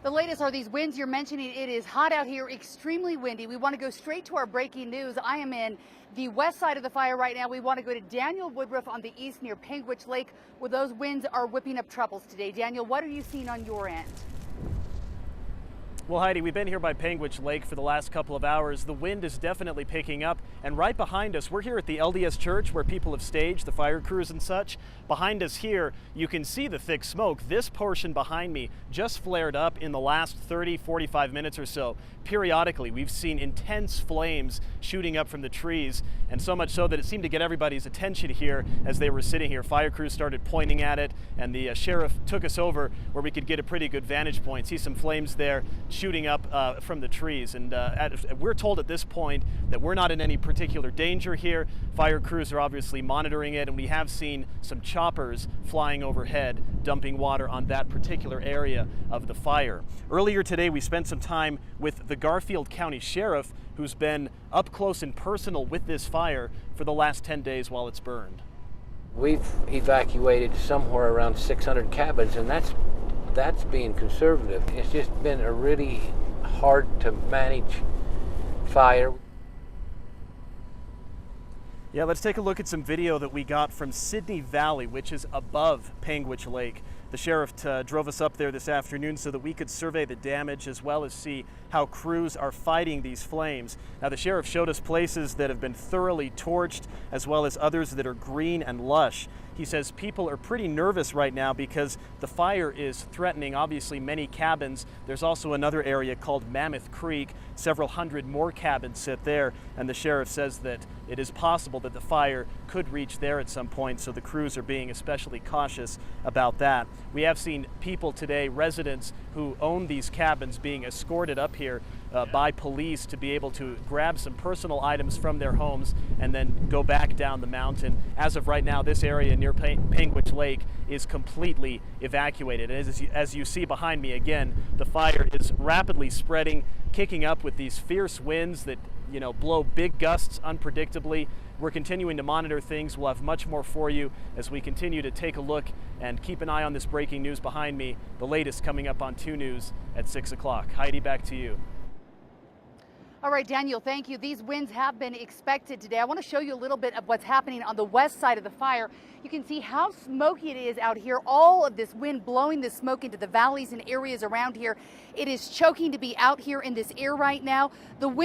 The latest are these winds you're mentioning. It is hot out here, extremely windy. We want to go straight to our breaking news. I am in the west side of the fire right now. We want to go to Daniel Woodruff on the east near Panguitch Lake, where those winds are whipping up troubles today. Daniel, what are you seeing on your end? Well, Heidi, we've been here by Panguitch Lake for the last couple of hours. The wind is definitely picking up, and right behind us, we're here at the LDS Church where people have staged the fire crews and such. Behind us here, you can see the thick smoke. This portion behind me just flared up in the last 30-45 minutes or so. Periodically, we've seen intense flames shooting up from the trees, and so much so that it seemed to get everybody's attention here as they were sitting here. Fire crews started pointing at it, and the sheriff took us over where we could get a pretty good vantage point. See some flames there shooting up from the trees, and we're told at this point that we're not in any particular danger here. Fire crews are obviously monitoring it, and we have seen some choppers flying overhead dumping water on that particular area of the fire. Earlier today we spent some time with the Garfield County Sheriff, who's been up close and personal with this fire for the last 10 days while it's burned. We've evacuated somewhere around 600 cabins, and that's being conservative. It's just been a really hard to manage fire. Yeah, let's take a look at some video that we got from Sydney Valley, which is above Panguitch Lake. The sheriff drove us up there this afternoon so that we could survey the damage as well as see how crews are fighting these flames. Now, the sheriff showed us places that have been thoroughly torched as well as others that are green and lush. He says people are pretty nervous right now because the fire is threatening obviously many cabins. There's also another area called Mammoth Creek. Several hundred more cabins sit there, and the sheriff says that it is possible that the fire could reach there at some point, so the crews are being especially cautious about that. We have seen people today, residents who own these cabins, being escorted up here by police to be able to grab some personal items from their homes and then go back down the mountain. As of right now, this area near Panguitch Lake is completely evacuated. And as you see behind me again, the fire is rapidly spreading, kicking up with these fierce winds that blow big gusts unpredictably. We're continuing to monitor things. We'll have much more for you as we continue to take a look and keep an eye on this breaking news behind me. The latest coming up on 2 News at 6 o'clock. Heidi, back to you. All right, Daniel, thank you. These winds have been expected today. I want to show you a little bit of what's happening on the west side of the fire. You can see how smoky it is out here. All of this wind blowing the smoke into the valleys and areas around here. It is choking to be out here in this air right now. The wind